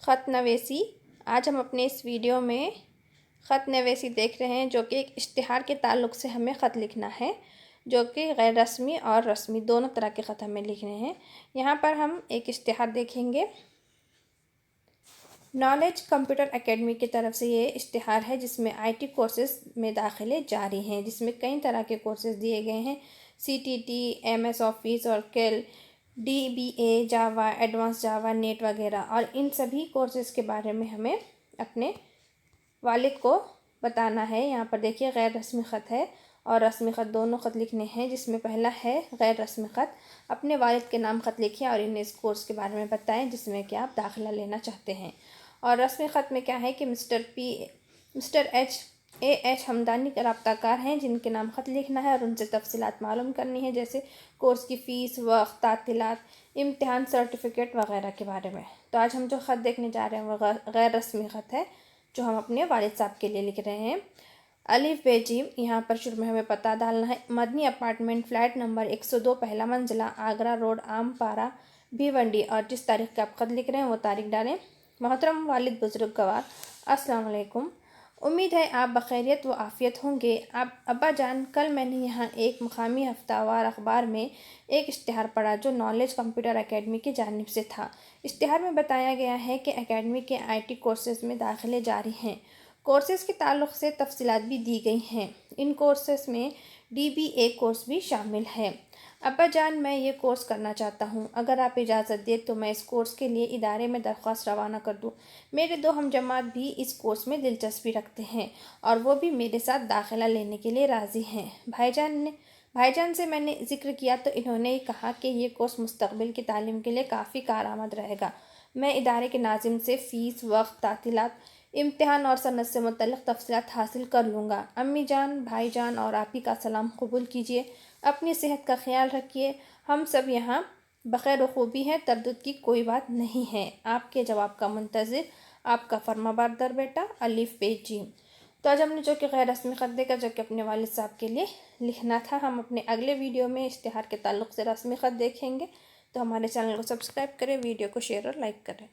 خط نویسی۔ آج ہم اپنے اس ویڈیو میں خط نویسی دیکھ رہے ہیں، جو کہ ایک اشتہار کے تعلق سے ہمیں خط لکھنا ہے، جو کہ غیر رسمی اور رسمی دونوں طرح کے خط ہمیں لکھنے ہیں۔ یہاں پر ہم ایک اشتہار دیکھیں گے۔ نالج کمپیوٹر اکیڈمی کی طرف سے یہ اشتہار ہے، جس میں آئی ٹی کورسز میں داخلے جاری ہیں، جس میں کئی طرح کے کورسز دیے گئے ہیں: CTT، MS آفس اور کیل، DBA، جاوا، ایڈوانس جاوا، نیٹ وغیرہ، اور ان سبھی کورسز کے بارے میں ہمیں اپنے والد کو بتانا ہے۔ یہاں پر دیکھیے غیر رسمی خط ہے اور رسمی خط، دونوں خط لکھنے ہیں، جس میں پہلا ہے غیر رسمی خط۔ اپنے والد کے نام خط لکھیں اور انہیں اس کورس کے بارے میں بتائیں جس میں کہ آپ داخلہ لینا چاہتے ہیں۔ اور رسمی خط میں کیا ہے کہ مسٹر ایچ ہمدانی کے رابطہ کار ہیں، جن کے نام خط لکھنا ہے اور ان سے تفصیلات معلوم کرنی ہے، جیسے کورس کی فیس، وقت، تعطیلات، امتحان، سرٹیفکیٹ وغیرہ کے بارے میں۔ تو آج ہم جو خط دیکھنے جا رہے ہیں وہ غیر رسمی خط ہے، جو ہم اپنے والد صاحب کے لیے لکھ رہے ہیں۔ الف ب ج، یہاں پر شروع میں ہمیں پتہ ڈالنا ہے: مدنی اپارٹمنٹ، فلیٹ نمبر 102، پہلا منزلہ، آگرہ روڈ، عام پارہ، بھیونڈی، اور جس تاریخ کا آپ خط لکھ رہے ہیں وہ تاریخ ڈالیں۔ محترم والد بزرگوار، السلام علیکم۔ امید ہے آپ بخیریت و عافیت ہوں گے۔ ابا جان، کل میں نے یہاں ایک مقامی ہفتہ وار اخبار میں ایک اشتہار پڑھا، جو نالج کمپیوٹر اکیڈمی کی جانب سے تھا۔ اشتہار میں بتایا گیا ہے کہ اکیڈمی کے IT کورسز میں داخلے جاری ہیں۔ کورسز کے تعلق سے تفصیلات بھی دی گئی ہیں۔ ان کورسز میں DBA کورس بھی شامل ہے۔ ابا جان، میں یہ کورس کرنا چاہتا ہوں۔ اگر آپ اجازت دیں تو میں اس کورس کے لیے ادارے میں درخواست روانہ کر دوں۔ میرے 2 ہم جماعت بھی اس کورس میں دلچسپی رکھتے ہیں اور وہ بھی میرے ساتھ داخلہ لینے کے لیے راضی ہیں۔ بھائی جان سے میں نے ذکر کیا تو انہوں نے کہا کہ یہ کورس مستقبل کی تعلیم کے لیے کافی کارآمد رہے گا۔ میں ادارے کے ناظم سے فیس، وقت، تعطیلات، امتحان اور سند سے متعلق تفصیلات حاصل کر لوں گا۔ امی جان، بھائی جان اور آپ ہی کا سلام قبول کیجیے۔ اپنی صحت کا خیال رکھیے۔ ہم سب یہاں بخیر و خوبی ہیں، تردد کی کوئی بات نہیں ہے۔ آپ کے جواب کا منتظر، آپ کا فرمانبردار بیٹا، الف ب ج۔ تو آج ہم نے جو کہ غیر رسمی خط دیکھا، جو کہ اپنے والد صاحب کے لیے لکھنا تھا۔ ہم اپنے اگلے ویڈیو میں اشتہار کے تعلق سے رسمی خط دیکھیں گے۔ تو ہمارے چینل کو سبسکرائب کریں، ویڈیو کو شیئر اور لائک کریں۔